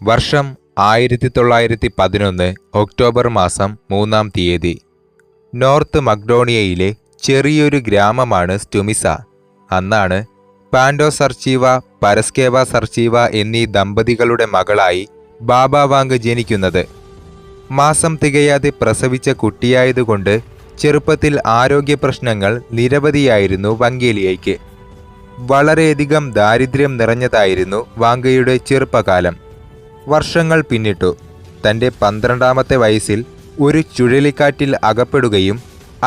വർഷം 1911 ഒക്ടോബർ മാസം 3-ാം തീയതി. നോർത്ത് മക്ഡോണിയയിലെ ചെറിയൊരു ഗ്രാമമാണ് സ്റ്റുമിസ. അന്നാണ് പാൻഡോ സർച്ചീവ, പരസ്കേവ സർച്ചീവ എന്നീ ദമ്പതികളുടെ മകളായി ബാബ വാങ് ജനിക്കുന്നത്. മാസം തികയാതെ പ്രസവിച്ച കുട്ടിയായതുകൊണ്ട് ചെറുപ്പത്തിൽ ആരോഗ്യ പ്രശ്നങ്ങൾ നിരവധിയായിരുന്നു വങ്കേലിയയ്ക്ക്. വളരെയധികം ദാരിദ്ര്യം നിറഞ്ഞതായിരുന്നു വാങ്കയുടെ ചെറുപ്പകാലം. വർഷങ്ങൾ പിന്നിട്ടു. തൻ്റെ 12ാമത്തെ വയസ്സിൽ ഒരു ചുഴലിക്കാറ്റിൽ അകപ്പെടുകയും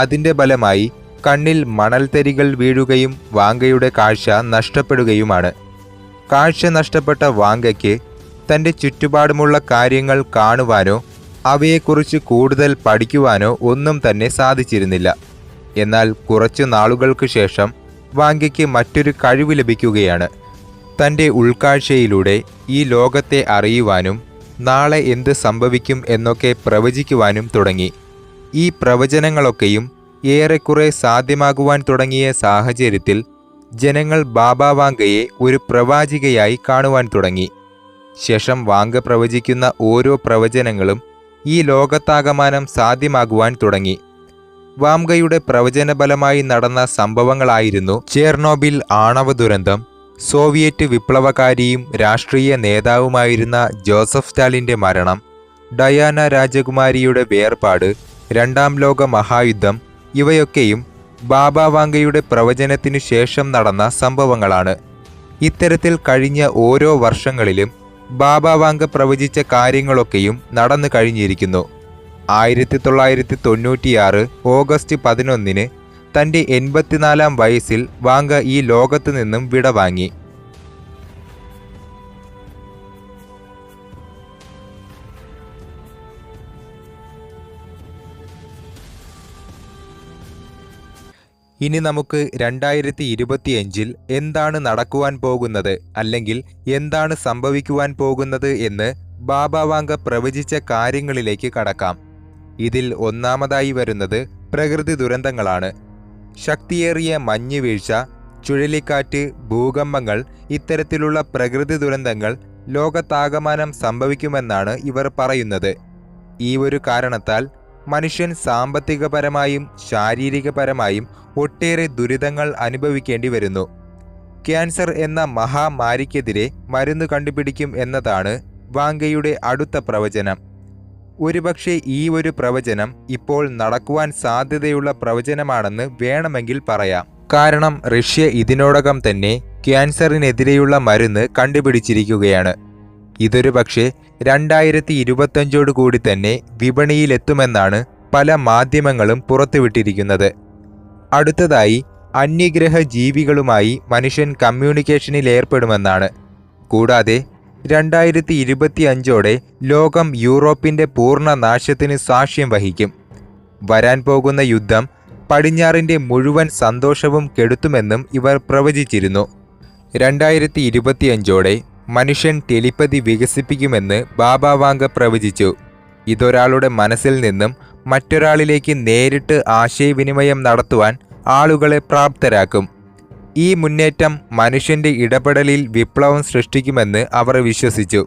അതിൻ്റെ ഫലമായി കണ്ണിൽ മണൽത്തരികൾ വീഴുകയും വാങ്കയുടെ കാഴ്ച നഷ്ടപ്പെടുകയുമാണ്. കാഴ്ച നഷ്ടപ്പെട്ട വാങ്കയ്ക്ക് തൻ്റെ ചുറ്റുപാടുമുള്ള കാര്യങ്ങൾ കാണുവാനോ അവയെക്കുറിച്ച് കൂടുതൽ പഠിക്കുവാനോ ഒന്നും തന്നെ സാധിച്ചിരുന്നില്ല. എന്നാൽ കുറച്ചു നാളുകൾക്ക് ശേഷം വാങ്കയ്ക്ക് മറ്റൊരു കഴിവ് ലഭിക്കുകയാണ്. തൻ്റെ ഉൾക്കാഴ്ചയിലൂടെ ഈ ലോകത്തെ അറിയുവാനും നാളെ എന്ത് സംഭവിക്കും എന്നൊക്കെ പ്രവചിക്കുവാനും തുടങ്ങി. ഈ പ്രവചനങ്ങളൊക്കെയും ഏറെക്കുറെ സാധ്യമാകുവാൻ തുടങ്ങിയ സാഹചര്യത്തിൽ ജനങ്ങൾ ബാബ വാങ്കയെ ഒരു പ്രവാചികയായി കാണുവാൻ തുടങ്ങി. ശേഷം വാങ്ക പ്രവചിക്കുന്ന ഓരോ പ്രവചനങ്ങളും ഈ ലോകത്താകമാനം സാധ്യമാകുവാൻ തുടങ്ങി. വാങ്കയുടെ പ്രവചനഫലമായി നടന്ന സംഭവങ്ങളായിരുന്നു ചേർണോബിൽ ആണവ ദുരന്തം, സോവിയറ്റ് വിപ്ലവകാരിയും രാഷ്ട്രീയ നേതാവുമായിരുന്ന ജോസഫ് സ്റ്റാലിൻ്റെ മരണം, ഡയാന രാജകുമാരിയുടെ വേർപാട്, 2ാം ലോക മഹായുദ്ധം. ഇവയൊക്കെയും ബാബ വാങ്കയുടെ പ്രവചനത്തിനു ശേഷം നടന്ന സംഭവങ്ങളാണ്. ഇത്തരത്തിൽ കഴിഞ്ഞ ഓരോ വർഷങ്ങളിലും ബാബ വാങ്ക പ്രവചിച്ച കാര്യങ്ങളൊക്കെയും നടന്നു കഴിഞ്ഞിരിക്കുന്നു. 1996 ഓഗസ്റ്റ് 11 തൻ്റെ 84-ാം വയസ്സിൽ വാങ്ക ഈ ലോകത്തു നിന്നും വിടവാങ്ങി. ഇനി നമുക്ക് 2025 എന്താണ് നടക്കുവാൻ പോകുന്നത്, അല്ലെങ്കിൽ എന്താണ് സംഭവിക്കുവാൻ പോകുന്നത് എന്ന് ബാബ വാങ്ക പ്രവചിച്ച കാര്യങ്ങളിലേക്ക് കടക്കാം. ഇതിൽ ഒന്നാമതായി വരുന്നത് പ്രകൃതി ദുരന്തങ്ങളാണ്. ശക്തിയേറിയ മഞ്ഞുവീഴ്ച, ചുഴലിക്കാറ്റ്, ഭൂകമ്പങ്ങൾ, ഇത്തരത്തിലുള്ള പ്രകൃതി ദുരന്തങ്ങൾ ലോകത്താകമാനം സംഭവിക്കുമെന്നാണ് ഇവർ പറയുന്നത്. ഈ ഒരു കാരണത്താൽ മനുഷ്യൻ സാമ്പത്തികപരമായും ശാരീരികപരമായും ഒട്ടേറെ ദുരിതങ്ങൾ അനുഭവിക്കേണ്ടി വരുന്നു. ക്യാൻസർ എന്ന മഹാമാരിക്കെതിരെ മരുന്ന് കണ്ടുപിടിക്കും എന്നതാണ് വാങ്കയുടെ അടുത്ത പ്രവചനം. ഒരുപക്ഷെ ഈ ഒരു പ്രവചനം ഇപ്പോൾ നടക്കുവാൻ സാധ്യതയുള്ള പ്രവചനമാണെന്ന് വേണമെങ്കിൽ പറയാം. കാരണം റഷ്യ ഇതിനോടകം തന്നെ ക്യാൻസറിനെതിരെയുള്ള മരുന്ന് കണ്ടുപിടിച്ചിരിക്കുകയാണ്. ഇതൊരു പക്ഷേ 2025 കൂടി തന്നെ വിപണിയിലെത്തുമെന്നാണ് പല മാധ്യമങ്ങളും പുറത്തുവിട്ടിരിക്കുന്നത്. അടുത്തതായി അന്യഗ്രഹ ജീവികളുമായി മനുഷ്യൻ കമ്മ്യൂണിക്കേഷനിൽ ഏർപ്പെടുമെന്നാണ്. കൂടാതെ 2025 ലോകം യൂറോപ്പിൻ്റെ പൂർണ്ണ നാശത്തിന് സാക്ഷ്യം വഹിക്കും. വരാൻ പോകുന്ന യുദ്ധം പടിഞ്ഞാറിൻ്റെ മുഴുവൻ സന്തോഷവും കെടുത്തുമെന്നും ഇവർ പ്രവചിച്ചിരുന്നു. 2025 മനുഷ്യൻ ടെലിപ്പതി വികസിപ്പിക്കുമെന്ന് ബാബ വാങ്ക പ്രവചിച്ചു. ഇതൊരാളുടെ മനസ്സിൽ നിന്നും മറ്റൊരാളിലേക്ക് നേരിട്ട് ആശയവിനിമയം നടത്തുവാൻ ആളുകളെ പ്രാപ്തരാക്കും. ഈ മുന്നേറ്റം മനുഷ്യൻ്റെ ഇടപെടലിൽ വിപ്ലവം സൃഷ്ടിക്കുമെന്ന് അവർ വിശ്വസിച്ചു.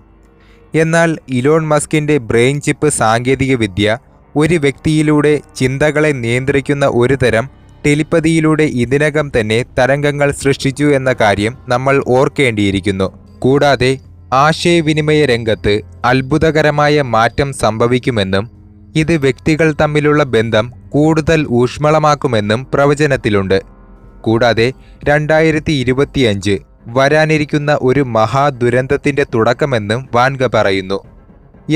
എന്നാൽ ഇലോൺ മസ്കിൻ്റെ ബ്രെയിൻ ചിപ്പ് സാങ്കേതികവിദ്യ ഒരു വ്യക്തിയിലൂടെ ചിന്തകളെ നിയന്ത്രിക്കുന്ന ഒരു തരം ടെലിപ്പതിയിലൂടെ ഇതിനകം തന്നെ തരംഗങ്ങൾ സൃഷ്ടിച്ചു എന്ന കാര്യം നമ്മൾ ഓർക്കേണ്ടിയിരിക്കുന്നു. കൂടാതെ ആശയവിനിമയ രംഗത്ത് അത്ഭുതകരമായ മാറ്റം സംഭവിക്കുമെന്നും ഇത് വ്യക്തികൾ തമ്മിലുള്ള ബന്ധം കൂടുതൽ ഊഷ്മളമാക്കുമെന്നും പ്രവചനത്തിലുണ്ട്. കൂടാതെ 2025 വരാനിരിക്കുന്ന ഒരു മഹാദുരന്തത്തിൻ്റെ തുടക്കമെന്നും വാങ്ക പറയുന്നു.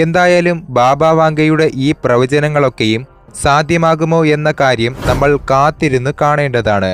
എന്തായാലും ബാബ വാങ്കയുടെ ഈ പ്രവചനങ്ങളൊക്കെയും സാധ്യമാകുമോ എന്ന കാര്യം നമ്മൾ കാത്തിരുന്ന് കാണേണ്ടതാണ്.